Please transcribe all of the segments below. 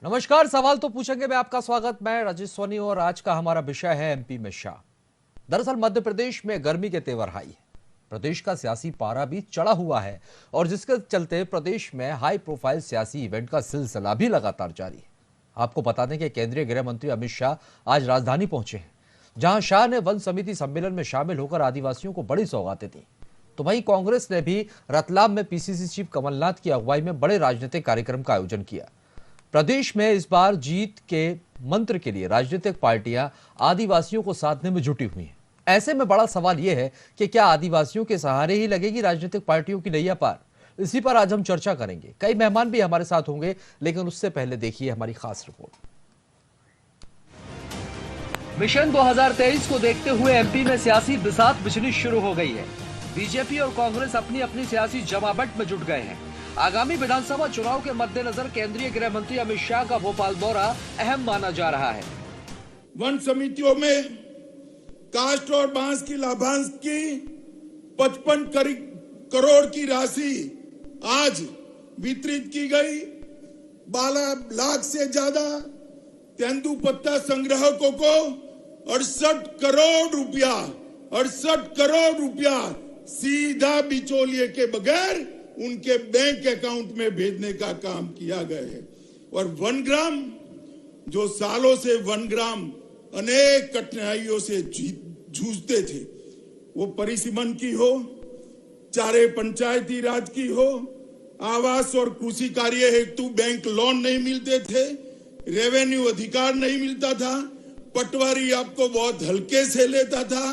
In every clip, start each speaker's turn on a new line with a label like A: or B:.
A: नमस्कार। सवाल तो पूछेंगे में आपका स्वागत। मैं राजेश सोनी और आज का हमारा विषय है एमपी में शाह। दरअसल मध्य प्रदेश में गर्मी के तेवर हाई है। प्रदेश का सियासी पारा भी चढ़ा हुआ है और जिसके चलते प्रदेश में हाई प्रोफाइल सियासी इवेंट का सिलसिला भी लगातार जारी है। आपको बता दें कि केंद्रीय गृह मंत्री अमित शाह आज राजधानी पहुंचे हैं, जहां शाह ने वन समिति सम्मेलन में शामिल होकर आदिवासियों को बड़ी सौगातें दी। तो वहीं कांग्रेस ने भी रतलाम में पीसीसी चीफ कमलनाथ की अगुवाई में बड़े राजनीतिक कार्यक्रम का आयोजन किया। प्रदेश में इस बार जीत के मंत्र के लिए राजनीतिक पार्टियां आदिवासियों को साधने में जुटी हुई हैं। ऐसे में बड़ा सवाल यह है कि क्या आदिवासियों के सहारे ही लगेगी राजनीतिक पार्टियों की नैया पार? इसी पर आज हम चर्चा करेंगे। कई मेहमान भी हमारे साथ होंगे, लेकिन उससे पहले देखिए हमारी खास रिपोर्ट। मिशन 2023 को देखते हुए एमपी में सियासी बिसात बिछनी शुरू हो गई है। बीजेपी और कांग्रेस अपनी अपनी सियासी जमावट में जुट गए हैं। आगामी विधानसभा चुनाव के मद्देनजर केंद्रीय गृह मंत्री अमित शाह का भोपाल दौरा अहम माना जा रहा है।
B: वन समितियों में काष्ठ और बांस की लाभांश की 55 करोड़ की राशि आज वितरित की गई। 12 लाख से ज्यादा तेंदुपत्ता संग्राहकों को 68 करोड़ रुपया सीधा बिचौलिए के बगैर उनके बैंक अकाउंट में भेजने का काम किया गया है। और वन ग्राम, जो सालों से वन ग्राम अनेक कठिनाइयों से जूझते थे, वो परिसीमन की हो, चाहे पंचायती राज की हो, आवास और कृषि कार्य हेतु बैंक लोन नहीं मिलते थे, रेवेन्यू अधिकार नहीं मिलता था, पटवारी आपको बहुत हल्के से लेता था।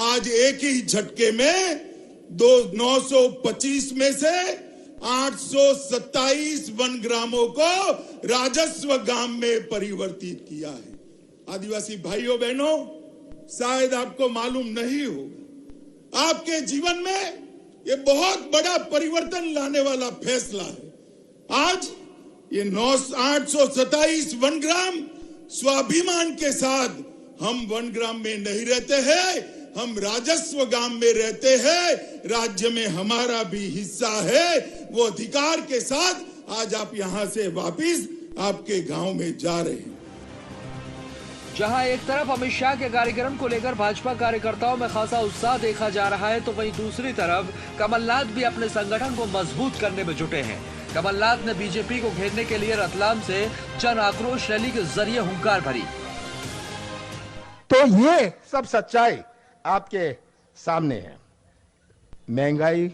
B: आज एक ही झटके में 925 में से 827 वन ग्रामों को राजस्व ग्राम में परिवर्तित किया है। आदिवासी भाइयों बहनों, शायद आपको मालूम नहीं होगा, आपके जीवन में ये बहुत बड़ा परिवर्तन लाने वाला फैसला है। आज ये 827 वन ग्राम स्वाभिमान के साथ हम वन ग्राम में नहीं रहते हैं, हम राजस्व ग्राम में रहते हैं। राज्य में हमारा भी हिस्सा है। वो अधिकार के साथ आज आप यहां से वापिस आपके गांव में जा रहे हैं।
A: जहां एक तरफ अमित शाह के कार्यक्रम को लेकर भाजपा कार्यकर्ताओं में खासा उत्साह देखा जा रहा है, तो वहीं दूसरी तरफ कमलनाथ भी अपने संगठन को मजबूत करने में जुटे हैं। कमलनाथ ने बीजेपी को घेरने के लिए रतलाम से जन आक्रोश रैली के जरिए हुंकार भरी।
C: तो ये सब सच्चाई आपके सामने है। महंगाई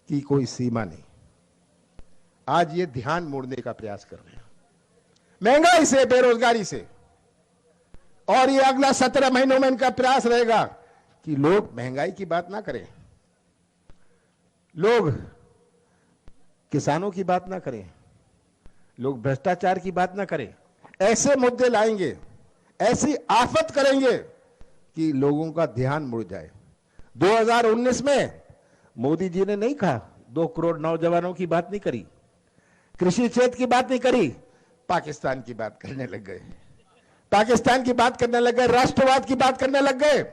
C: की कोई सीमा नहीं। आज ये ध्यान मोड़ने का प्रयास कर रहे हैं, महंगाई से, बेरोजगारी से। और ये अगला 17 महीनों में इनका प्रयास रहेगा कि लोग महंगाई की बात ना करें, लोग किसानों की बात ना करें, लोग भ्रष्टाचार की बात ना करें। ऐसे मुद्दे लाएंगे, ऐसी आफत करेंगे कि लोगों का ध्यान मुड़ जाए। 2019 में मोदी जी ने नहीं कहा, 2 करोड़ नौजवानों की बात नहीं करी, कृषि क्षेत्र की बात नहीं करी, पाकिस्तान की बात करने लग गए, पाकिस्तान की बात करने लग गए, राष्ट्रवाद की बात करने लग गए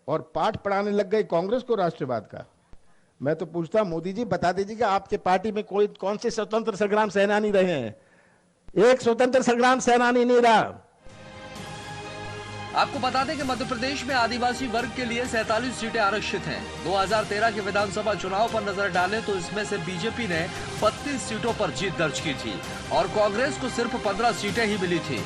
C: और पाठ पढ़ाने लग गए कांग्रेस को राष्ट्रवाद का। मैं तो पूछता, मोदी जी बता दीजिएगा, आपके पार्टी में कौन से स्वतंत्र संग्राम सेनानी रहे हैं? एक स्वतंत्र संग्राम सेनानी नहीं रहा।
A: आपको बता दें कि मध्य प्रदेश में आदिवासी वर्ग के लिए 47 सीटें आरक्षित हैं। 2013 के विधानसभा चुनाव पर नजर डालें तो इसमें से बीजेपी ने 32 सीटों पर जीत दर्ज की थी और कांग्रेस को सिर्फ 15 सीटें ही मिली थी।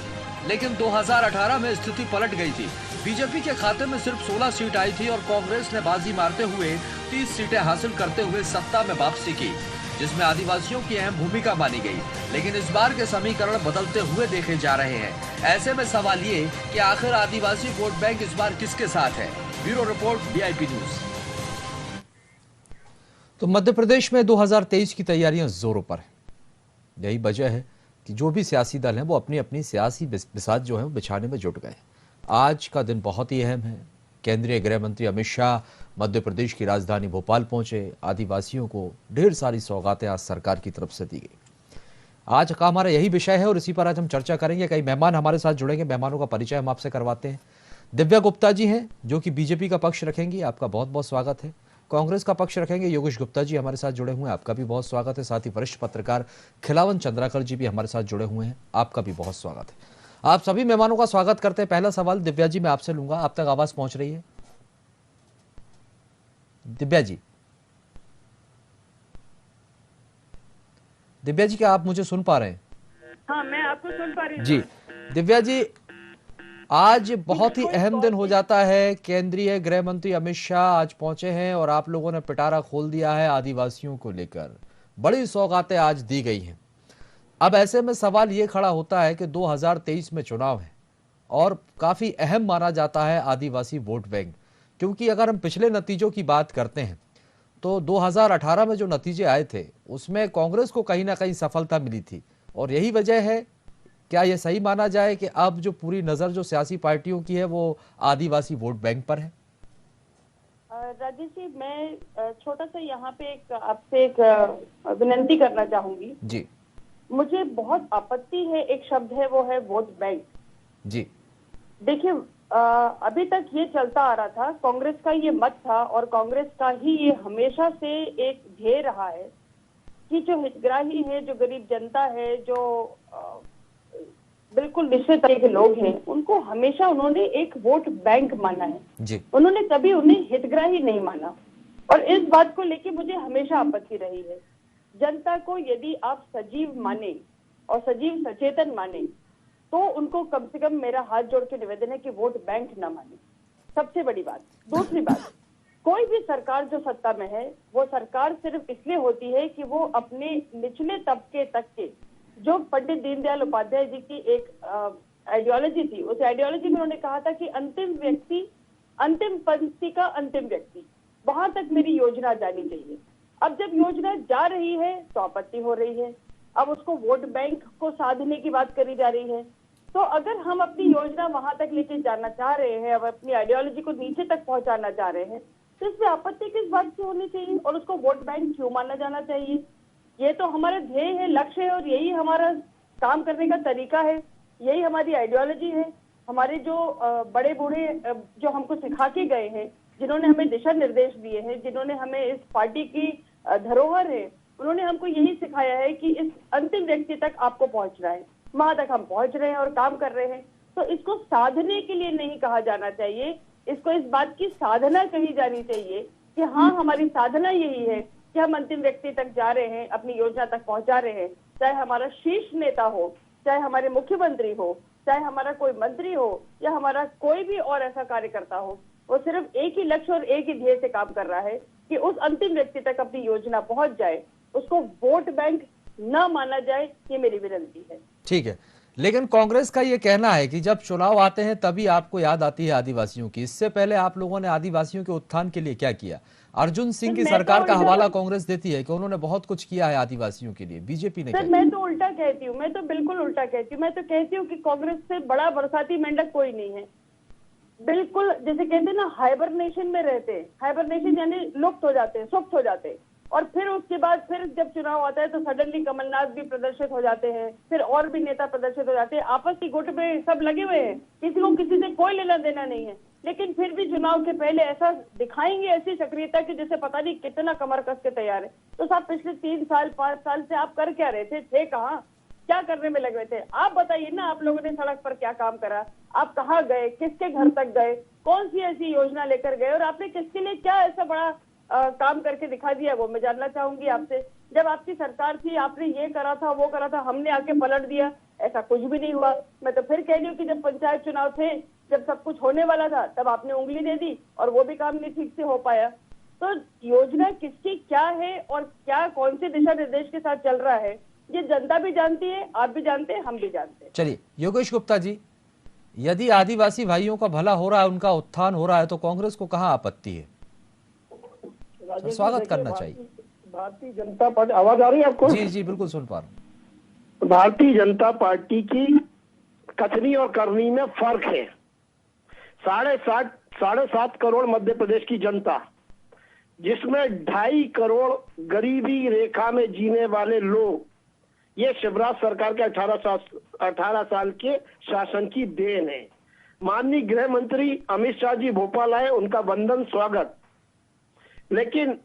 A: लेकिन 2018 में स्थिति पलट गई थी। बीजेपी के खाते में सिर्फ 16 सीट आई थी और कांग्रेस ने बाजी मारते हुए 30 सीटें हासिल करते हुए सत्ता में वापसी की, जिसमें आदिवासियों की अहम भूमिका मानी गई। लेकिन इस बार के समीकरण बदलते हुए देखे जा रहे हैं। ऐसे में सवाल ये कि आखिर आदिवासी वोट बैंक इस बार किसके साथ है? Bureau report, VIP news. तो मध्य प्रदेश में 2023 की तैयारियां जोरों पर है। यही वजह है कि जो भी सियासी दल हैं वो अपनी अपनी सियासी बिसात जो है वो बिछाने में जुट गए। आज का दिन बहुत ही अहम है। केंद्रीय गृह मंत्री अमित शाह मध्य प्रदेश की राजधानी भोपाल पहुंचे। आदिवासियों को ढेर सारी सौगातें आज सरकार की तरफ से दी गई। आज का हमारा यही विषय है और इसी पर आज हम चर्चा करेंगे। कई मेहमान हमारे साथ जुड़ेंगे। मेहमानों का परिचय हम आपसे करवाते हैं। दिव्या गुप्ता जी हैं जो कि बीजेपी का पक्ष रखेंगी। आपका बहुत बहुत स्वागत है। कांग्रेस का पक्ष रखेंगे योगेश गुप्ता जी हमारे साथ जुड़े हुए हैं, आपका भी बहुत स्वागत है। साथ ही वरिष्ठ पत्रकार खिलावन चंद्राकर जी भी हमारे साथ जुड़े हुए हैं, आपका भी बहुत स्वागत है। आप सभी मेहमानों का स्वागत करते हैं। पहला सवाल दिव्या जी मैं आपसे लूंगा, आप तक आवाज पहुंच रही है? दिव्या जी, दिव्या जी क्या आप मुझे सुन पा रहे हैं?
D: हाँ, मैं आपको सुन पा रही हूँ
A: जी दिव्या जी, आज बहुत ही अहम दिन हो जाता है। केंद्रीय गृह मंत्री अमित शाह आज पहुंचे हैं और आप लोगों ने पिटारा खोल दिया है आदिवासियों को लेकर। बड़ी सौगातें आज दी गई हैं। अब ऐसे में सवाल ये खड़ा होता है कि 2023 में चुनाव है और काफी अहम माना जाता है आदिवासी वोट बैंक, क्योंकि अगर हम पिछले नतीजों की बात करते हैं तो 2018 में जो नतीजे आए थे उसमें कांग्रेस को कहीं ना कहीं सफलता मिली थी और यही वजह है। क्या यह सही माना जाए कि अब जो पूरी नजर जो सियासी पार्टियों की है वो आदिवासी वोट बैंक पर है?
D: राजेश जी, मैं छोटा सा यहाँ पे आपसे एक विनती करना चाहूंगी
A: जी
D: मुझे बहुत आपत्ति है, एक शब्द है वो है वोट बैंक
A: जी।
D: देखिए, अभी तक ये चलता आ रहा था, कांग्रेस का ये मत था और कांग्रेस का ही ये हमेशा से एक ध्येय रहा है कि जो हितग्राही है, जो गरीब जनता है, जो बिल्कुल निश्चित तरह के लोग हैं, उनको हमेशा उन्होंने एक वोट बैंक माना है
A: जी।
D: उन्होंने कभी उन्हें हितग्राही नहीं माना और इस बात को लेके मुझे हमेशा आपत्ति रही है। जनता को यदि आप सजीव माने और सजीव सचेतन माने तो उनको कम से कम मेरा हाथ जोड़ के निवेदन है कि वोट बैंक ना माने, सबसे बड़ी बात। दूसरी बात, कोई भी सरकार जो सत्ता में है वो सरकार सिर्फ इसलिए होती है कि वो अपने निचले तबके तक के, जो पंडित दीनदयाल उपाध्याय जी की एक आइडियोलॉजी थी, उस आइडियोलॉजी में उन्होंने कहा था कि अंतिम व्यक्ति, अंतिम पंक्ति का अंतिम व्यक्ति, वहां तक मेरी योजना जानी चाहिए। अब जब योजना जा रही है तो आपत्ति हो रही है, अब उसको वोट बैंक को साधने की बात करी जा रही है। तो अगर हम अपनी योजना वहां तक लेके जाना चाह रहे हैं, अब अपनी आइडियोलॉजी को नीचे तक पहुंचाना चाह रहे हैं, तो इसमें आपत्ति किस बात की होनी चाहिए और उसको वोट बैंक क्यों माना जाना चाहिए? ये तो हमारा ध्येय है, लक्ष्य है और यही हमारा काम करने का तरीका है, यही हमारी आइडियोलॉजी है। हमारे जो बड़े बूढ़े जो हमको सिखा के गए हैं, जिन्होंने हमें दिशा निर्देश दिए हैं, जिन्होंने हमें इस पार्टी की धरोहर है, उन्होंने हमको यही सिखाया है कि इस अंतिम व्यक्ति तक आपको पहुंचना है। वहां तक हम पहुंच रहे हैं और काम कर रहे हैं। तो इसको साधने के लिए नहीं कहा जाना चाहिए, इसको इस बात की साधना कही जानी चाहिए कि हाँ, हमारी साधना यही है कि हम अंतिम व्यक्ति तक जा रहे हैं, अपनी योजना तक पहुंचा रहे हैं। चाहे हमारा शीर्ष नेता हो, चाहे हमारे मुख्यमंत्री हो, चाहे हमारा कोई मंत्री हो या हमारा कोई भी और ऐसा कार्यकर्ता हो, वो सिर्फ एक ही लक्ष्य और एक ही ध्येय से काम कर रहा है कि उस अंतिम व्यक्ति तक अपनी योजना पहुंच जाए, उसको वोट बैंक न माना जाए। ये मेरी विनती है।
A: ठीक है, लेकिन कांग्रेस का ये कहना है कि जब चुनाव आते हैं तभी आपको याद आती है आदिवासियों की। इससे पहले आप लोगों ने आदिवासियों के उत्थान के लिए क्या किया? अर्जुन सिंह की सरकार का हवाला कांग्रेस देती है कि उन्होंने बहुत कुछ किया है आदिवासियों के लिए, बीजेपी ने।
D: सर, मैं तो उल्टा कहती हूँ, मैं तो बिल्कुल उल्टा कहती हूँ। मैं तो कहती हूँ कि कांग्रेस से बड़ा बरसाती मेंढक कोई नहीं है। बिल्कुल, जैसे कहते हैं ना, हाइबरनेशन में रहते हैं। हाइबरनेशन यानी लुप्त हो जाते हैं, सुप्त हो जाते हैं, और फिर उसके बाद फिर जब चुनाव आता है तो सडनली कमलनाथ भी प्रदर्शित हो जाते हैं, फिर और भी नेता प्रदर्शित हो जाते हैं। आपस की गुट में सब लगे हुए हैं, किसी को किसी से कोई लेना देना नहीं है, लेकिन फिर भी चुनाव के पहले ऐसा दिखाएंगे, ऐसी सक्रियता की जैसे पता नहीं कितना कमर कस के तैयार है। तो साहब, पिछले 3 साल 5 साल से आप कर क्या रहे थे कहाँ, क्या करने में लगे थे? आप बताइए ना, आप लोगों ने सड़क पर क्या काम करा? आप कहाँ गए, किसके घर तक गए, कौन सी ऐसी योजना लेकर गए और आपने किसके लिए क्या ऐसा बड़ा काम करके दिखा दिया? वो मैं जानना चाहूंगी आपसे। जब आपकी सरकार थी, आपने ये करा था, वो करा था, हमने आके पलट दिया, ऐसा कुछ भी नहीं हुआ। मैं तो फिर कह रही हूँ कि जब पंचायत चुनाव थे, जब सब कुछ होने वाला था, तब आपने उंगली दे दी और वो भी काम नहीं ठीक से हो पाया। तो योजना किसकी क्या है और क्या कौन से दिशा निर्देश के साथ चल रहा है, ये जनता भी जानती है, आप भी जानते हैं, हम भी जानते हैं।
A: चलिए योगेश गुप्ता जी, यदि आदिवासी भाइयों का भला हो रहा है, उनका उत्थान हो रहा है, तो कांग्रेस को कहाँ आपत्ति है? तो स्वागत करना चाहिए।
E: भारतीय जनता पार्टी, आवाज आ रही है आपको?
A: जी जी बिल्कुल सुन पा रहा हूँ।
E: भारतीय जनता पार्टी की कथनी और करनी में फर्क है। 7.5 करोड़ मध्य प्रदेश की जनता, जिसमें 2.5 करोड़ गरीबी रेखा में जीने वाले लोग, ये शिवराज सरकार के 18 साल के शासन की देन है। माननीय गृह मंत्री अमित शाह जी भोपाल आए, उनका वंदन स्वागत। लेकिन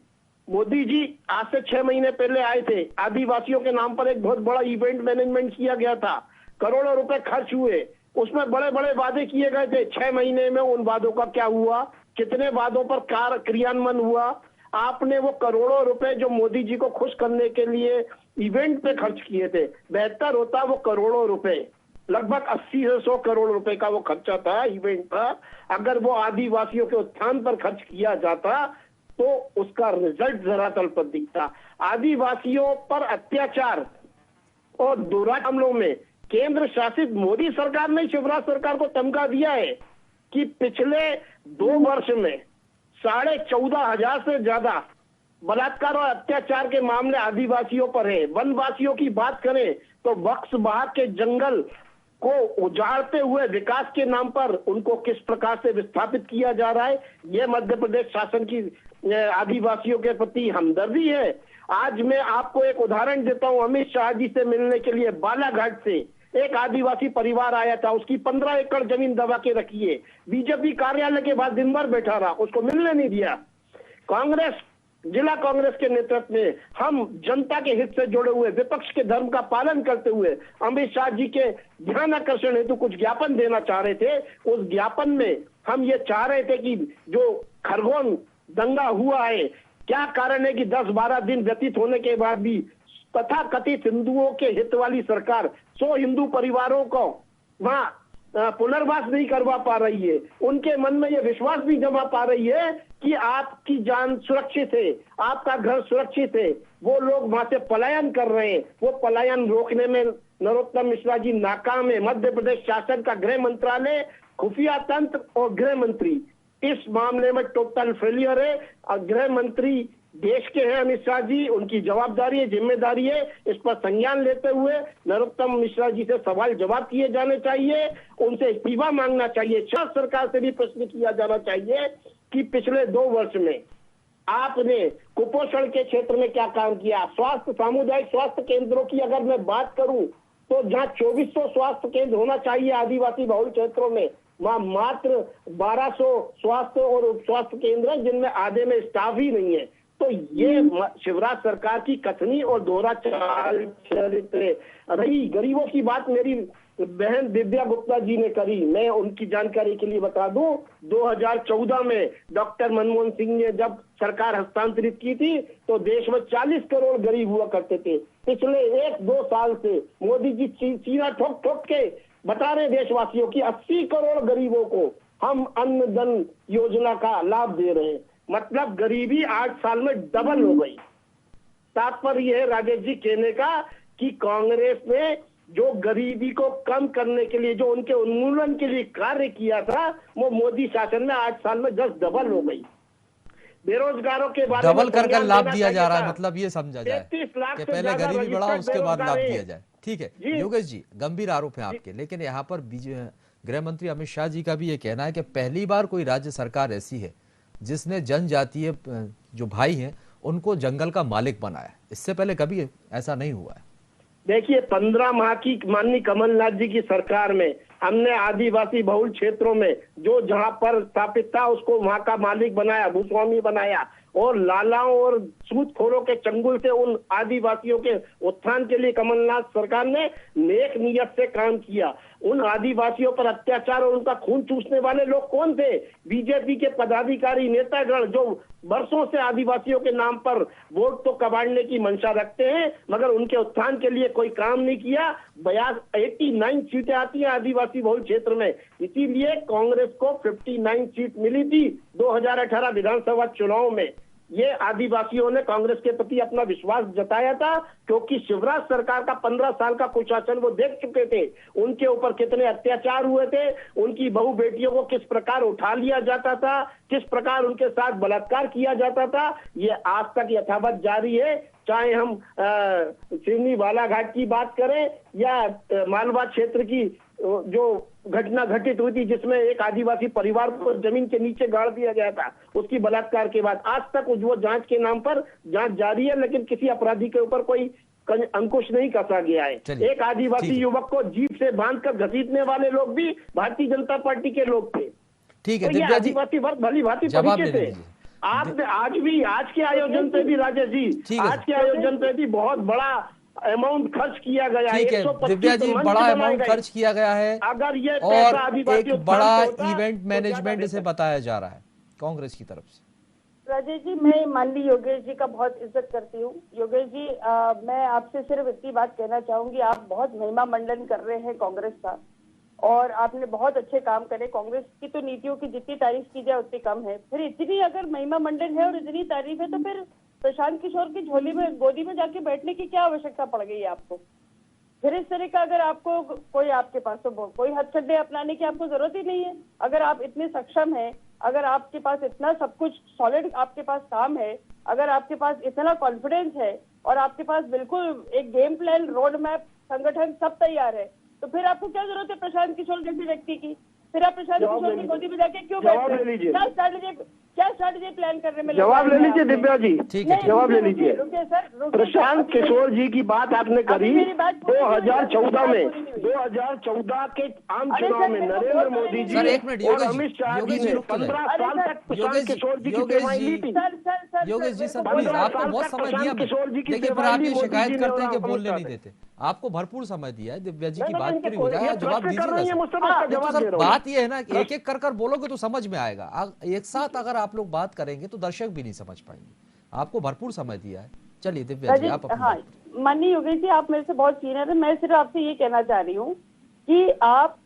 E: मोदी जी आज से 6 महीने पहले आए थे, आदिवासियों के नाम पर एक बहुत बड़ा इवेंट मैनेजमेंट किया गया था, करोड़ों रुपए खर्च हुए, उसमें बड़े बड़े वादे किए गए थे। 6 महीने में उन वादों का क्या हुआ, कितने वादों पर क्रियान्वयन हुआ? आपने वो करोड़ों रुपए जो मोदी जी को खुश करने के लिए इवेंट पे खर्च किए थे, बेहतर होता वो करोड़ों रुपए, लगभग 80 से 100 करोड़ रुपए का वो खर्चा था इवेंट पर, अगर वो आदिवासियों के उत्थान पर खर्च किया जाता तो उसका रिजल्ट धरातल पर दिखता। आदिवासियों पर अत्याचार और दुराचार हमलों में केंद्र शासित मोदी सरकार ने शिवराज सरकार को धमका दिया है कि पिछले 2 वर्ष में 14,500 से ज्यादा बलात्कार और अत्याचार के मामले आदिवासियों पर है। वनवासियों की बात करें तो बक्स बहार के जंगल को उजाड़ते हुए विकास के नाम पर उनको किस प्रकार से विस्थापित किया जा रहा है, ये मध्य प्रदेश शासन की आदिवासियों के प्रति हमदर्दी है। आज मैं आपको एक उदाहरण देता हूं, अमित शाह जी से मिलने के लिए बालाघाट से एक आदिवासी परिवार आया था, उसकी 15 एकड़ जमीन दबा के रखी है, बीजेपी कार्यालय के बाद दिन भर बैठा रहा, उसको मिलने नहीं दिया। कांग्रेस, जिला कांग्रेस के नेतृत्व में हम जनता के हित से जुड़े हुए, विपक्ष के धर्म का पालन करते हुए अमित शाह जी के ध्यान आकर्षण हेतु कुछ ज्ञापन देना चाह रहे थे। उस ज्ञापन में हम ये चाह रहे थे कि जो खरगोन दंगा हुआ है, क्या कारण है कि 10-12 दिन व्यतीत होने के बाद भी तथा कथित हिंदुओं के हित वाली सरकार 100 हिंदू परिवारों को वहां पुनर्वास नहीं करवा पा रही है। उनके मन में यह विश्वास भी जमा पा रही है कि आपकी जान सुरक्षित है, आपका घर सुरक्षित है। वो लोग वहां से पलायन कर रहे हैं, वो पलायन रोकने में नरोत्तम मिश्रा जी नाकाम है। मध्य प्रदेश शासन का गृह मंत्रालय, खुफिया तंत्र और गृह मंत्री इस मामले में टोटल फेलियर है। और गृह मंत्री देश के हैं अमित शाह जी, उनकी जवाबदारी है, जिम्मेदारी है। इस पर संज्ञान लेते हुए नरोत्तम मिश्रा जी से सवाल जवाब किए जाने चाहिए, उनसे इस्तीफा मांगना चाहिए। शासन सरकार से भी प्रश्न किया जाना चाहिए कि पिछले 2 वर्ष में आपने कुपोषण के क्षेत्र में क्या काम किया। स्वास्थ्य, सामुदायिक स्वास्थ्य केंद्रों की अगर मैं बात करूं तो जहां 2400 स्वास्थ्य केंद्र होना चाहिए आदिवासी बहुल क्षेत्रों में, वहां मात्र 1200 स्वास्थ्य और उप स्वास्थ्य केंद्र हैं, जिनमें आधे में स्टाफ ही नहीं है। तो ये शिवराज सरकार की कथनी और दोहरा चाल चरित्र रही। गरीबों की बात मेरी बहन दिव्या गुप्ता जी ने करी, मैं उनकी जानकारी के लिए बता दूं, 2014 में डॉक्टर मनमोहन सिंह ने जब सरकार हस्तांतरित की थी तो देश में 40 करोड़ गरीब हुआ करते थे। पिछले 1-2 साल से मोदी जी सीना ठोक ठोक के बता रहे देशवासियों की 80 करोड़ गरीबों को हम अन्न धन योजना का लाभ दे रहे हैं। मतलब गरीबी 8 साल में डबल हो गई। तात्पर्य यह है राजेश जी कहने का कि कांग्रेस ने जो गरीबी को कम करने के लिए, जो उनके उन्मूलन के लिए कार्य किया था, वो मोदी शासन में 8 साल में 10 डबल हो गई। बेरोजगारों के बारे में
A: डबल कर लाभ दिया जा रहा है, मतलब ये समझा जाए कि पहले गरीबी बढ़ा उसके बाद लाभ दिया जाए। ठीक है योगेश जी, गंभीर आरोप है आपके, लेकिन यहाँ पर गृह मंत्री अमित शाह जी का भी ये कहना है कि पहली बार कोई राज्य सरकार ऐसी है जिसने जनजातीय जो भाई हैं उनको जंगल का मालिक बनाया। इससे पहले कभी ऐसा नहीं हुआ है।
E: देखिए, 15 माह की माननीय कमलनाथ जी की सरकार में हमने आदिवासी बहुल क्षेत्रों में जो जहां पर स्थापित था उसको वहां का मालिक बनाया, भूस्वामी बनाया, और लालाओं और सूदखोरों के चंगुल से उन आदिवासियों के उत्थान के लिए कमलनाथ सरकार ने नेक नियत से काम किया। उन आदिवासियों पर अत्याचार और उनका खून चूसने वाले लोग कौन थे? बीजेपी के पदाधिकारी, नेतागण, जो वर्षों से आदिवासियों के नाम पर वोट तो कबाड़ने की मंशा रखते हैं, मगर उनके उत्थान के लिए कोई काम नहीं किया। 89 सीटें आती हैं आदिवासी बहुल क्षेत्र में, इसीलिए कांग्रेस को 59 सीट मिली थी 2018 विधानसभा चुनाव में। ये आदिवासियों ने कांग्रेस के प्रति अपना विश्वास जताया था, क्योंकि शिवराज सरकार का 15 साल का कुशासन वो देख चुके थे। उनके ऊपर कितने अत्याचार हुए थे, उनकी बहू बेटियों को किस प्रकार उठा लिया जाता था, किस प्रकार उनके साथ बलात्कार किया जाता था, ये आज तक यथावत जारी है। चाहे हम सिवनी बालाघाट की बात करें या मालवा क्षेत्र की जो घटना घटित हुई थी जिसमें एक आदिवासी परिवार को जमीन के नीचे गाड़ दिया गया था उसकी बलात्कार के बाद, आज तक वो जांच के नाम पर जांच जारी है, लेकिन किसी अपराधी के ऊपर कोई अंकुश नहीं कसा गया है। एक आदिवासी युवक को जीप से बांधकर घसीटने वाले लोग भी भारतीय जनता पार्टी के लोग थे।
A: ठीक है
E: तो ये आदिवासी वर्ग भली भांति परिचित है। आपने आज के आयोजन पे भी राजेश जी, आज के आयोजन पे भी बहुत बड़ा अमाउंट खर्च किया गया है।
A: ठीक है
E: 125
A: दिव्या जी,
E: मंच
A: बड़ा
E: बनाए
A: अमाउंट
E: गए।
A: खर्च किया गया है
E: अगर ये
A: और
E: पैसा आदिवासी
A: एक
E: उत्थान
A: बड़ा
E: पे होता,
A: इवेंट
E: तो
A: मैनेजमेंट
E: ज्यादा
A: इसे बताया जा रहा है कांग्रेस की तरफ से।
D: राजेश जी, मैं माननीय योगेश जी का बहुत इज्जत करती हूँ। योगेश जी, मैं आपसे सिर्फ इतनी बात कहना चाहूंगी, आप बहुत महिमा मंडन कर रहे हैं कांग्रेस का, और आपने बहुत अच्छे काम करे। कांग्रेस की तो नीतियों की जितनी तारीफ की जाए उतनी कम है। फिर इतनी अगर महिमा मंडन है और इतनी तारीफ है, तो फिर प्रशांत किशोर की झोली में गोदी में जाके बैठने की क्या आवश्यकता पड़ गई है आपको? फिर इस तरह का अगर आपको कोई आपके पास तो कोई हथकंडे अपनाने की आपको जरूरत ही नहीं है। अगर आप इतने सक्षम हैं, अगर आपके पास इतना सब कुछ सॉलिड आपके पास काम है, अगर आपके पास इतना कॉन्फिडेंस है और आपके पास बिल्कुल एक गेम प्लान, रोड मैप, संगठन सब तैयार है, तो फिर आपको क्या जरूरत है प्रशांत किशोर जैसे व्यक्ति की? फिर आप प्रशांत किशोर की गोदी में जाके क्यों बैठ रहे हैं? क्या स्ट्रैटेजी प्लान करने में
E: जवाब ले लीजिए दिव्या जी,
A: ठीक है,
E: जवाब ले लीजिए।
D: रुकिए सर,
E: प्रशांत किशोर जी की बात आपने करी।
D: मेरी बात पूरी
E: 2014 में,
D: पूरी नहीं हुई।
E: 2014 के आम
D: अरे
E: चुनाव
D: सर,
E: में
D: मेरे को
E: नरेंद्र
D: बोल
E: मोदी जी
A: सर, एक मिनट,
E: और
A: योगेश जी,
E: अमित शाह
A: योगेश
E: जी
A: जी,
E: ने
A: रुक तो जाइए।
E: 15 साल तक प्रशांत किशोर जी की सेवाएं ली थी।
A: योगेश जी सर,
E: पंद्रह
A: प्लीज, आपको
E: साल
A: बहुत
E: तक
A: समय
E: प्रशांत
A: दिया।
E: किशोर जी की
A: देखिए फिर
E: सेवाएं
A: आप
E: ली
A: ये
E: मोदी
A: शिकायत
E: जी ने
A: करते हैं कि
E: और
A: बोलने
E: अमित
A: नहीं
E: शाह ने।
A: देते। आपको भरपूर समय दिया है, दिव्या जी की
E: नहीं,
A: बात
E: नहीं,
A: पूरी हो जाए,
E: ये
A: जवाब
E: प्रश्न कर रही है
A: दीजिएगा
E: मुझसे,
A: सर।
E: मैं इसका
A: नहीं तो
E: जवाब
A: सर
E: दे रहा हूँ।
A: बात ये है ना कि एक एक कर बोलोगे तो समझ में आएगा। एक साथ अगर आप लोग बात करेंगे तो दर्शक भी नहीं समझ पाएंगे। आपको भरपूर समय दिया है। चलिए दिव्या जी, आप अपनी
D: हाँ, माननीय योगेश जी, आप मेरे से बहुत सीनियर है। मैं सिर्फ आपसे ये कहना चाह रही हूँ कि आप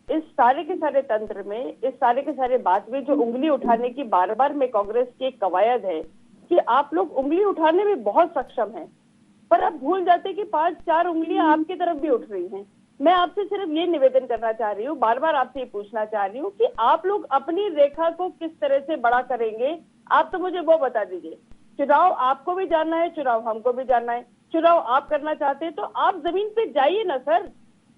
D: इस सारे के सारे तंत्र में, इस सारे के सारे बात में जो उंगली उठाने की बार बार में कांग्रेस की एक कवायद है कि आप लोग उंगली उठाने में बहुत सक्षम हैं, पर आप भूल जाते कि 5-4 उंगलियां आपकी तरफ भी उठ रही हैं। मैं आपसे सिर्फ ये निवेदन करना चाह रही हूँ, बार बार आपसे ये पूछना चाह रही हूँ कि आप लोग अपनी रेखा को किस तरह से बड़ा करेंगे। आप तो मुझे वो बता दीजिए। चुनाव आपको भी जानना है, चुनाव हमको भी जानना है। चुनाव आप करना चाहते हैं तो आप जमीन पे जाइए ना सर,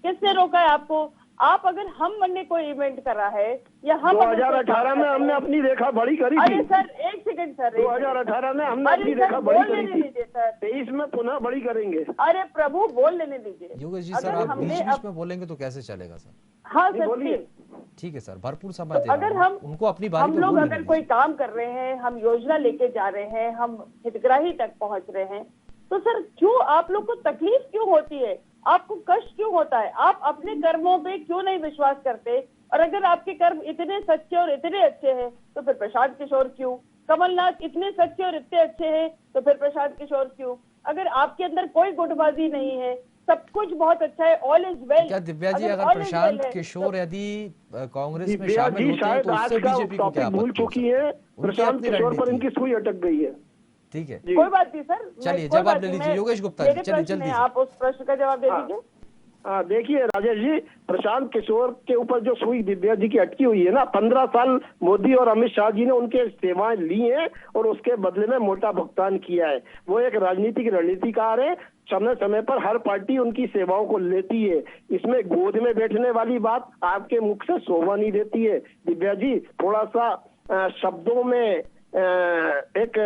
D: किसने रोका है आपको? आप अगर हम ने कोई इवेंट करा है या हम
E: 2018 में हमने अपनी रेखा बड़ी करी
D: अरे
E: थी।
D: सर एक सेकंड सर,
E: 2018 में हमने
D: अरे
E: अपनी
D: सर,
E: रेखा बड़ी
D: बोल
E: करी
D: लेने
E: थी।
D: दीजिए सर।
E: 23 में पुनः बड़ी करेंगे।
D: अरे प्रभु, बोल लेने दीजिए।
A: योगेश जी सर,
D: अगर
A: आप
D: हमने
A: बीच बीच में बोलेंगे तो कैसे चलेगा सर?
D: हाँ
E: जी,
D: सर,
E: बोलिए।
A: ठीक है सर, भरपूर समय दे
D: अगर
A: रहा हूं।
D: हम
A: उनको अपनी बारी
D: हम
A: पे
D: लोग
A: बोलने
D: अगर
A: दीजिए।
D: कोई काम कर रहे हैं, हम योजना लेके जा रहे हैं, हम हितग्राही तक पहुंच रहे हैं, तो सर क्यों आप लोग को तकलीफ क्यों होती है? आपको कष्ट क्यों होता है? आप अपने कर्मों पे क्यों नहीं विश्वास करते? और अगर आपके कर्म इतने सच्चे और इतने अच्छे हैं तो फिर प्रशांत किशोर क्यों? कमलनाथ इतने सच्चे और इतने अच्छे हैं तो फिर प्रशांत किशोर क्यों? अगर आपके अंदर कोई गुटबाजी नहीं है, सब कुछ बहुत अच्छा है, ऑल इज वेल।
A: क्या दिव्या जी, अगर प्रशांत किशोर यदि कांग्रेस में
E: दिव्या
A: शामिल
E: जी
A: होते हैं
E: शायद
A: तो
E: आज
A: उससे
E: का
A: बीजेपी को क्या
E: टॉपिक भूल
A: आपत्ति हो
E: चुकी
A: सकती
E: है।
A: उनकी
E: प्रशांत
A: अपनी
E: किशोर पर
A: रणनीति
E: इनकी सुई अटक गई है।
A: ठीक है,
D: कोई बात नहीं सर,
A: चलिए,
D: कोई
A: जवाब
D: बात
A: ले
D: नहीं,
A: लीजिए।
D: मैं-
A: योगेश गुप्ता जी,
D: मेरे
A: चलिए,
D: प्रश्न
A: जल्दी
D: है,
A: से।
D: आप उस प्रश्न का जवाब दे दीजिए।
E: देखिए राजेश जी, प्रशांत किशोर के ऊपर जो सुई दिव्या जी की अटकी हुई है ना, 15 साल मोदी और अमित शाह जी ने उनके सेवाएं ली हैं और उसके बदले में मोटा भुगतान किया है। वो एक राजनीतिक रणनीतिकार है, समय समय पर हर पार्टी उनकी सेवाओं को लेती है। इसमें गोद में बैठने वाली बात आपके मुख से शोभा नहीं देती है दिव्या जी। थोड़ा सा शब्दों में एक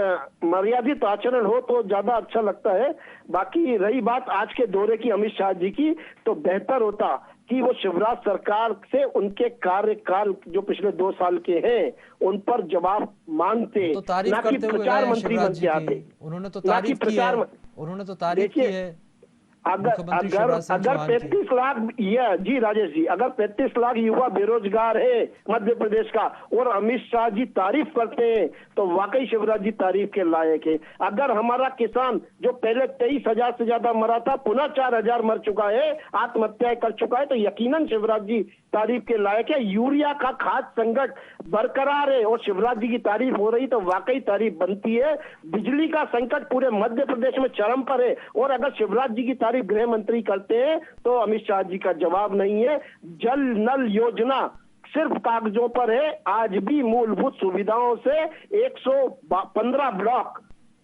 E: मर्यादित आचरण हो तो ज्यादा अच्छा लगता है। बाकी रही बात आज के दौरे की अमित शाह जी की, तो बेहतर होता कि वो शिवराज सरकार से उनके कार्यकाल जो पिछले 2 साल के हैं उन पर जवाब मांगते,
A: तो तारीफ
E: ना कि
A: करते हुए
E: प्रचार
A: गए
E: मंत्री
A: शिवराज
E: बन
A: जी
E: के आते।
A: की। उन्होंने तो
E: ना
A: तारीफ
E: कि
A: की है,
E: प्रचार
A: उन्होंने तो तारीफ की
E: देखिए,
A: है
E: अगर
A: मुख्यमंत्री
E: अगर
A: शिवराज सिंह
E: अगर
A: चौहान की।
E: 35 लाख जी राजेश जी, अगर 35 लाख युवा बेरोजगार है मध्य प्रदेश का और अमित शाह जी तारीफ करते हैं तो वाकई शिवराज जी तारीफ के लायक है। अगर हमारा किसान जो पहले 23,000 से ज्यादा मरा था पुनः 4,000 मर चुका है, आत्महत्याएं कर चुका है, तो यकीनन शिवराज जी तारीफ के लायक है। यूरिया का खाद संकट बरकरार है और शिवराज जी की तारीफ हो रही तो वाकई तारीफ बनती है। बिजली का संकट पूरे मध्य प्रदेश में चरम पर है और अगर शिवराज जी की तारीफ गृह मंत्री करते हैं तो अमित शाह जी का जवाब नहीं है। जल नल योजना सिर्फ कागजों पर है, आज भी मूलभूत सुविधाओं से 115 ब्लॉक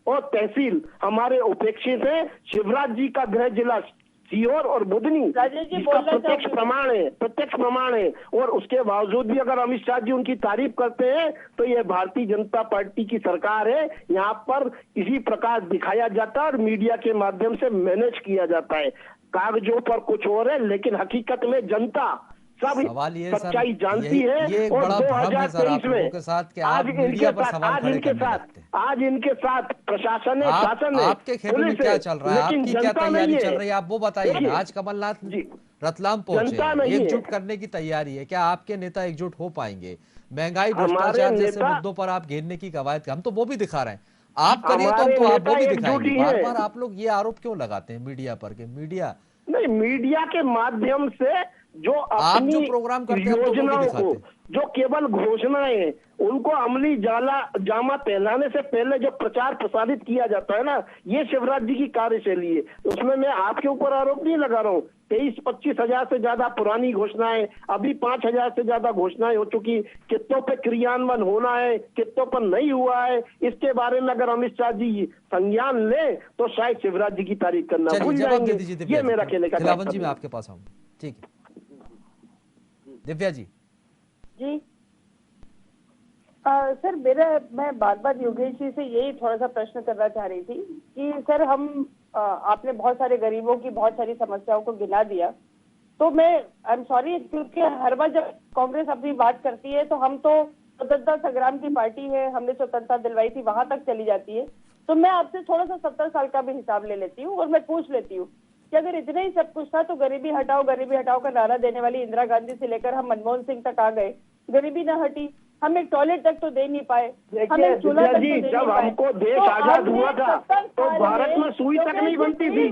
E: और तहसील हमारे उपेक्षित है। शिवराज जी का गृह जिला सीहोर और बुधनी
D: राजेश जी,
E: इसका
D: बोलना
E: प्रत्यक्ष
D: चाहूंगी।
E: प्रमाण है और उसके बावजूद भी अगर अमित शाह जी उनकी तारीफ करते हैं तो यह भारतीय जनता पार्टी की सरकार है। यहाँ पर इसी प्रकार दिखाया जाता है और मीडिया के माध्यम से मैनेज किया जाता है। कागजों पर कुछ और है लेकिन हकीकत में जनता सब
A: सवाल ये सर,
E: सच्चाई जानती
A: ये
E: है।
A: एक
E: और
A: बड़ा भ्रम है सर आप
E: 2023 में
A: लोगों के साथ कि आप
E: आज
A: मीडिया
E: इनके
A: पर
E: साथ
A: सवाल
E: आज
A: खड़े
E: इनके
A: करने
E: साथ
A: लगते हैं।
E: आज इनके साथ प्रशासन है, शासन है,
A: आपके खेमे में
E: पुलिस
A: क्या
E: है,
A: चल रहा है,
E: लेकिन
A: आपकी क्या
E: जनता
A: तैयारी
E: नहीं
A: चल रही है, आप वो बताइए ना।
E: देखिए,
A: आज कमलनाथ
E: जी,
A: रतलाम पहुंचे
E: जनता
A: हैं,
E: नहीं है।
A: एकजुट करने की तैयारी है, क्या आपके नेता एकजुट हो पाएंगे? महंगाई,
E: हमारे
A: भ्रष्टाचार जैसे
E: नेता
A: मुद्दों पर आप घेरने की कवायद, हम तो वो भी दिखा रहे हैं। आप करिए तो हम
E: हमारे
A: तो आप वो
E: नेता
A: भी
E: एकजुट
A: दिखाएंगे।
E: ही
A: बार
E: है।
A: बार आप लोग ये आरोप क्यों लगाते हैं मीडिया पर कि मीडिया,
E: नहीं, मीडिया के माध्यम से जो
A: आप
E: अपनी
A: जो प्रोग्राम करते हैं हम तो वो भी
E: योजनाओं
A: दिखाते
E: को,
A: हैं।
E: जो केवल घोषणाएं हैं, उनको अमली जामा पहनाने से पहले जो प्रचार प्रसारित किया जाता है ना, ये शिवराज जी की कार्यशैली है। उसमें मैं आपके ऊपर आरोप नहीं लगा रहा हूँ। 23-25 हजार से ज्यादा पुरानी घोषणाएं, अभी 5,000 से ज्यादा घोषणाएं हो चुकी, कितनों पे क्रियान्वयन होना है, कितनों पर नहीं हुआ है, इसके बारे में अगर अमित शाह जी संज्ञान ले तो शायद शिवराज जी की तारीफ करना भूल
A: जवाब
E: जाएंगे।
A: दे दीजिए दिव्या
E: ये
A: जी।
E: मेरा कहने का
A: खिलावन जी
E: तात्पर्य
A: मैं
E: है।
A: आपके पास आऊंगा, ठीक है दिव्या जी।
D: जी सर, मैं बार बार योगेश जी से यही थोड़ा सा प्रश्न करना चाह रही थी कि सर आपने बहुत सारे गरीबों की बहुत सारी समस्याओं को गिना दिया, तो मैं आई एम सॉरी, क्योंकि हर बार जब कांग्रेस अपनी बात करती है तो हम तो स्वतंत्रता संग्राम की पार्टी है, हमने स्वतंत्रता दिलवाई थी, वहां तक चली जाती है। तो मैं आपसे थोड़ा सा 70 साल का भी हिसाब ले लेती हूँ और मैं पूछ लेती हूँ कि अगर इतना ही सब कुछ था तो गरीबी हटाओ का नारा देने वाली इंदिरा गांधी से लेकर हम मनमोहन सिंह तक आ गए, गरीबी न हटी, हम एक टॉयलेट तक तो दे नहीं पाए, हम एक चूल्हा तक तो दे नहीं
E: जब
D: पाए।
E: हमको देश
D: तो
E: आजाद
D: हमने
E: हुआ था
D: 70
E: तो
D: साल
E: भारत में सुई तक नहीं बनती थी।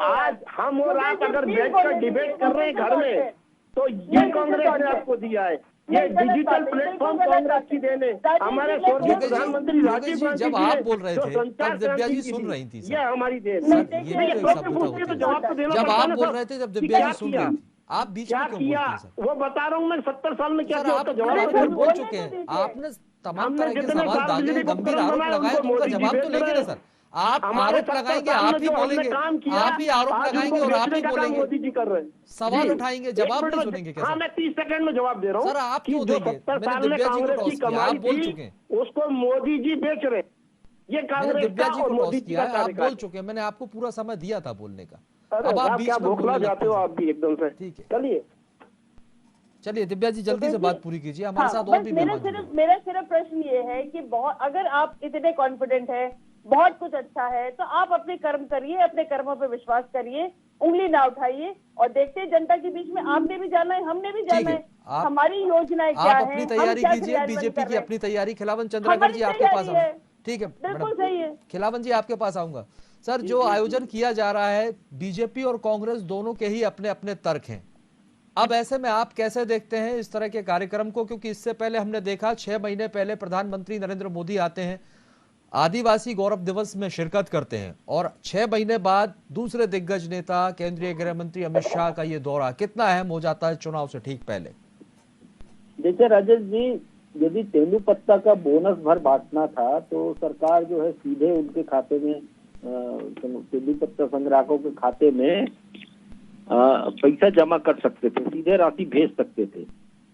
E: आज हम और आप अगर बैठकर डिबेट कर रहे हैं घर में, तो ये कांग्रेस ने आपको दिया है। ये डिजिटल प्लेटफॉर्म कांग्रेस की देन है। हमारे स्वर्गीय प्रधानमंत्री राजीव गांधी
A: जब
E: जी
A: आप बोल रहे
E: जो
A: थे
E: संचार
A: तब दिव्या जी
E: क्रांति
A: सुन
E: की
A: रही थी
E: ये हमारी देन
A: सर,
E: है।
A: ये भी तो एक सभ्यता होती है।
E: जवाब तो देना
A: जब
E: पड़ता है
A: आप
E: ना
A: बोल
E: सर।
A: रहे थे तब
E: कि
A: दिव्या
E: क्या
A: जी सुन
E: किया?
A: रही थी, आप बीच
E: क्या
A: में क्यों
E: किया
A: बोलते हैं सर?
E: वो बता रहा हूँ मैं, 70 साल में क्या
A: सर
E: किया
A: आप
E: उसका जवाब
A: पूरे
E: तो
A: भर
E: दो।
A: बोल चुके हैं, आपने तमाम
E: हमने
A: तरह के
E: जितने
A: सवाल दागे,
E: सार्वजनिक
A: गंभीर
E: उपक्रम
A: आरोप
E: बनाए
A: लगाए,
E: उनको
A: तो उनका
E: मोदी जी
A: जवाब
E: बेच
A: तो लेंगे
E: रहे
A: ना
E: हैं।
A: सर। आप
E: हमारे
A: आरोप
E: 70
A: लगाएंगे,
E: साल
A: आप
E: में
A: ही
E: जो हमने
A: बोलेंगे,
E: काम किया,
A: आप ही आरोप
E: आज
A: लगाएंगे
E: उनको
A: और आप
E: बेचने
A: ही
E: का काम
A: बोलेंगे,
E: मोदी जी कर रहे हैं।
A: सवाल
E: जी।
A: उठाएंगे,
E: एक
A: जवाब
E: मिनट
A: नहीं
E: में-
A: सुनेंगे क्या
E: हाँ,
A: सर?
E: मैं 30 सेकंड में जवाब दे रहा हूँ
A: सर आप
E: कि
A: क्यों
E: जो
A: देंगे?
E: 70
A: मैंने
E: साल में
A: दिव्या जी को
E: कांग्रेस
A: टॉस
E: की
A: किया,
E: कमाई
A: आप बोल
E: थी,
A: चुके हैं।
E: उसको मोदी जी बेच रहे हैं। ये
A: मैंने
E: कांग्रेस
A: दिव्या
E: का
A: जी
E: और
A: को
E: मोदी
A: टॉस
E: जी
A: किया
E: का
A: है, आप
E: कार्यकाल
A: बोल चुके हैं, मैंने आपको पूरा समय दिया था बोलने का।
E: अरे
A: अब आप
E: साहब,
A: बीच
E: क्या
A: में
E: बौखला
A: बोलने
E: जाते
A: लगते
E: हो
A: हैं।
E: आप भी एकदम से।
A: ठीक है,
E: चलिए
A: चलिए दिव्या जी जल्दी से
D: देखिए,
A: बात पूरी कीजिए, हमारे साथ और
D: बस
A: भी
D: मेरा
A: मेहमान जुड़े हैं।
D: सिर्फ प्रश्न ये है कि बहुत अगर आप इतने कॉन्फिडेंट है, बहुत कुछ अच्छा है, तो आप अपने कर्म करिए, अपने कर्मों पे विश्वास करिए, उंगली ना उठाइए और देखते हैं जनता के बीच में आपने भी जाना है, हमने भी जाना
A: है,
D: है,
A: आप-
D: हमारी योजनाएं क्या
A: आप
D: है,
A: अपनी
D: हम
A: तैयारी
D: क्या
A: कीजिए,
D: क्रियान्वयन
A: बीजेपी
D: कर
A: की
D: रहे हैं।
A: अपनी तैयारी। खिलावन चंद्राकर
D: हमारी
A: जी आपके पास
D: तैयारी
A: आऊंगा,
D: है,
A: ठीक है
D: बिल्कुल
A: मैडम।
D: सही है।
A: खिलावन जी आपके पास आऊंगा। सर जो आयोजन किया जा रहा है, बीजेपी और कांग्रेस दोनों के ही अपने अपने तर्क हैं। अब ऐसे में आप कैसे देखते हैं इस तरह के कार्यक्रम को? क्योंकि इससे पहले हमने देखा 6 महीने पहले प्रधानमंत्री नरेंद्र मोदी आते हैं, आदिवासी गौरव दिवस में शिरकत करते हैं, और 6 महीने बाद दूसरे दिग्गज नेता केंद्रीय गृह मंत्री अमित शाह का ये दौरा कितना अहम हो जाता है चुनाव से ठीक पहले?
F: देखिए राजेश जी, यदि तेंदुपत्ता का बोनस भर बांटना था तो सरकार जो है सीधे उनके खाते में, तेंदुपत्ता संग्राहकों के खाते में पैसा जमा कर सकते थे, सीधे राशि भेज सकते थे।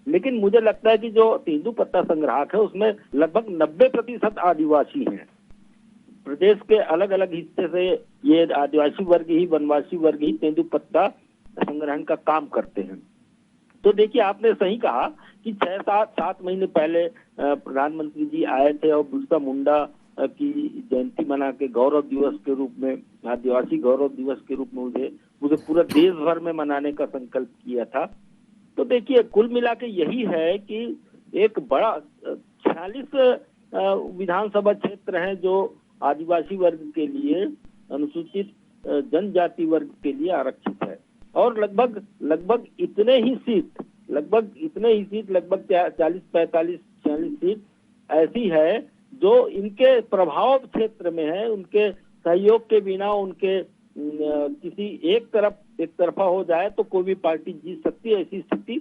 F: लेकिन मुझे लगता है कि जो तेंदुपत्ता संग्राहक है उसमें लगभग 90% आदिवासी हैं। प्रदेश के अलग अलग हिस्से से ये आदिवासी वर्ग ही, वनवासी वर्ग ही तेंदुपत्ता संग्रहण का काम करते हैं। तो देखिए, आपने सही कहा कि 6-7 महीने पहले प्रधानमंत्री जी आए थे और बिरसा मुंडा की जयंती मना के गौरव दिवस के रूप में, आदिवासी गौरव दिवस के रूप में मुझे पूरा देश भर में मनाने का संकल्प किया था। तो देखिए, कुल मिला के यही है कि एक बड़ा 46 विधानसभा क्षेत्र हैं जो आदिवासी वर्ग के लिए, अनुसूचित जनजाति वर्ग के लिए आरक्षित है, और लगभग इतने ही सीट, लगभग 40, 45, 46 सीट ऐसी है जो इनके प्रभाव क्षेत्र में है। उनके सहयोग के बिना, उनके किसी एक तरफा हो जाए तो कोई भी पार्टी जीत सकती है, ऐसी स्थिति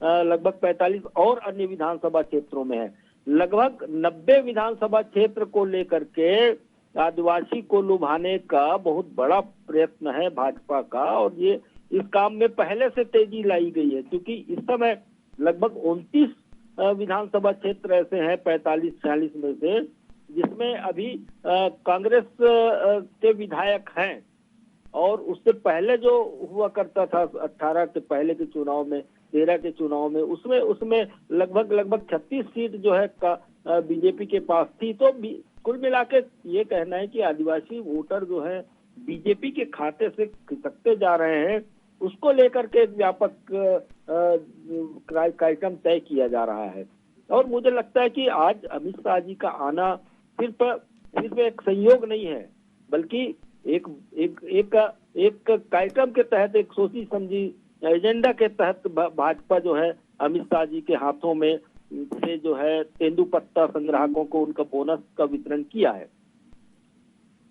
F: लगभग 45 और अन्य विधानसभा क्षेत्रों में है। लगभग 90 विधानसभा क्षेत्र को लेकर के आदिवासी को लुभाने का बहुत बड़ा प्रयत्न है भाजपा का, और ये इस काम में पहले से तेजी लाई गई है, क्योंकि इस समय लगभग 29 विधानसभा क्षेत्र ऐसे हैं 45-46 में से, जिसमें अभी कांग्रेस के विधायक हैं, और उस उससे पहले जो हुआ करता था 18 के पहले के चुनाव में, 13 के चुनाव में, उसमें लगभग 36 सीट जो है बीजेपी के पास थी। तो कुल मिला के ये कहना है कि आदिवासी वोटर जो है बीजेपी के खाते से खिसकते जा रहे हैं, उसको लेकर के एक व्यापक कार्यक्रम तय किया जा रहा है। और मुझे लगता है कि आज अमित शाह जी का आना सिर्फ एक संयोग नहीं है, बल्कि एक कार्यक्रम के तहत, एक सोची समझी एजेंडा के तहत भाजपा जो है अमित शाह जी के हाथों में से जो है तेंदुपत्ता संग्राहकों को उनका बोनस का वितरण किया है।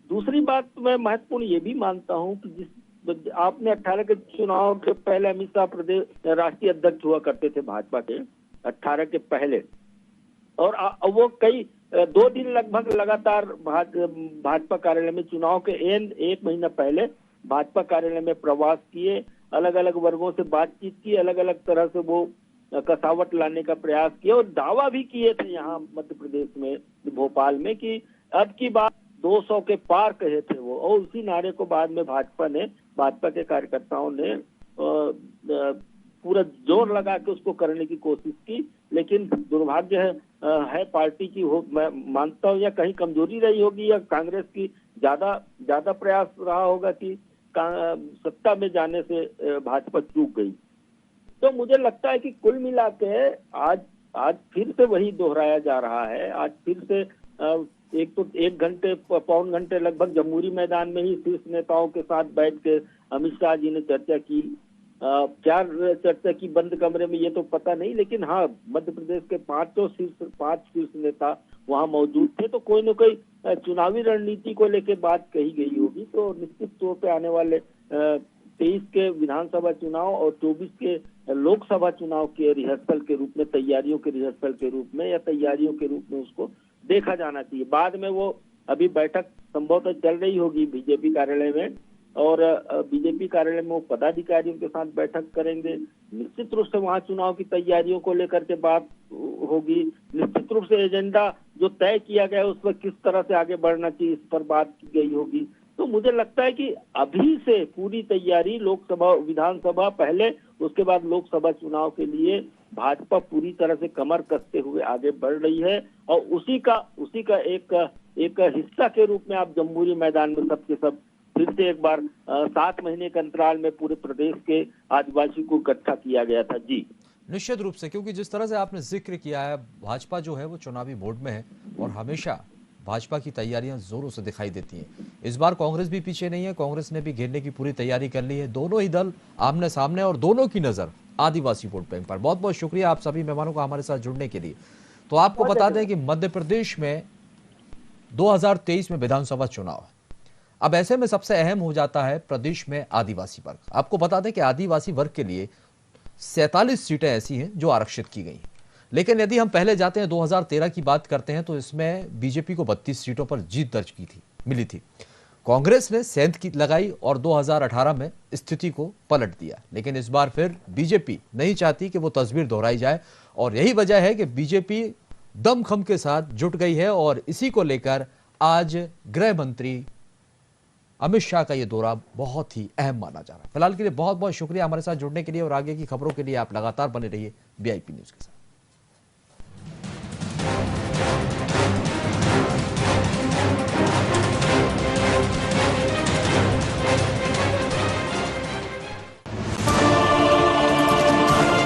F: दूसरी बात मैं महत्वपूर्ण ये भी मानता हूं कि जिस आपने 18 के चुनाव के पहले अमित शाह प्रदेश राष्ट्रीय अध्यक्ष हुआ करते थे भाजपा के 18 के पहले, और वो कई 2 दिन लगभग लगातार भाजपा कार्यालय में चुनाव के एक महीना पहले भाजपा कार्यालय में प्रवास किए, अलग अलग वर्गों से बातचीत की, अलग अलग तरह से वो कसावट लाने का प्रयास किया और दावा भी किए थे यहाँ मध्य प्रदेश में, भोपाल में, कि अब की बात 200 के पार कहे थे वो। और उसी नारे को बाद में भाजपा के कार्यकर्ताओं ने पूरा जोर लगा के उसको करने की कोशिश की, लेकिन दुर्भाग्य है पार्टी की, मैं मानता हूँ, या कहीं कमजोरी रही होगी या कांग्रेस की ज्यादा प्रयास रहा होगा कि सत्ता में जाने से भाजपा चूक गई। तो मुझे लगता है कि कुल मिला के आज फिर से वही दोहराया जा रहा है। आज फिर से एक घंटे पौन घंटे लगभग जमहूरी मैदान में ही शीर्ष नेताओं के साथ बैठ के अमित शाह जी ने चर्चा की। क्या चर्चा की बंद कमरे में ये तो पता नहीं, लेकिन हाँ, मध्य प्रदेश के 5 शीर्ष नेता वहाँ मौजूद थे, तो कोई न कोई चुनावी रणनीति को लेकर बात कही गई होगी। तो निश्चित तौर पे आने वाले 23 के विधानसभा चुनाव और 24 के लोकसभा चुनाव के रिहर्सल के रूप में, तैयारियों के रिहर्सल के रूप में या तैयारियों के रूप में उसको देखा जाना चाहिए। बाद में वो अभी बैठक संभवतः चल रही होगी बीजेपी कार्यालय में, और बीजेपी कार्यालय में वो पदाधिकारियों के साथ बैठक करेंगे। निश्चित रूप से वहाँ चुनाव की तैयारियों को लेकर के बात होगी। निश्चित रूप से एजेंडा जो तय किया गया है उस पर किस तरह से आगे बढ़ना चाहिए, इस पर बात की गई होगी। तो मुझे लगता है कि अभी से पूरी तैयारी लोकसभा विधानसभा पहले, उसके बाद लोकसभा चुनाव के लिए भाजपा पूरी तरह से कमर कसते हुए आगे बढ़ रही है। और उसी का एक हिस्सा के रूप में आप जमहूरी मैदान में सबके सब फिर से एक बार 7 महीने के अंतराल में पूरे प्रदेश के आदिवासी को इकट्ठा किया गया था। जी
A: निश्चित रूप से, क्योंकि जिस तरह से आपने जिक्र किया है, भाजपा जो है वो चुनावी मोड में है और हमेशा भाजपा की तैयारियां जोरों से दिखाई देती हैं। इस बार कांग्रेस भी पीछे नहीं है, कांग्रेस ने भी घेरने की पूरी तैयारी कर ली है। दोनों ही दल आमने सामने और दोनों की नजर आदिवासी वोट बैंक पर। बहुत बहुत शुक्रिया आप सभी मेहमानों का हमारे साथ जुड़ने के लिए। तो आपको बता दें कि मध्य प्रदेश में 2023 में विधानसभा चुनाव है। अब ऐसे में सबसे अहम हो जाता है प्रदेश में आदिवासी वर्ग। आपको बता दें कि आदिवासी वर्ग के लिए 47 सीटें ऐसी हैं जो आरक्षित की गई हैं। लेकिन यदि हम पहले जाते हैं 2013 की बात करते हैं तो इसमें बीजेपी को 32 सीटों पर जीत दर्ज मिली थी। कांग्रेस ने सेंध की लगाई और 2018 में स्थिति को पलट दिया। लेकिन इस बार फिर बीजेपी नहीं चाहती कि वो तस्वीर दोहराई जाए और यही वजह है कि बीजेपी दमखम के साथ जुट गई है और इसी को लेकर आज गृह मंत्री अमित शाह का यह दौरा बहुत ही अहम माना जा रहा है। फिलहाल के लिए बहुत बहुत शुक्रिया हमारे साथ जुड़ने के लिए और आगे की खबरों के लिए आप लगातार बने रहिए VIP न्यूज के साथ।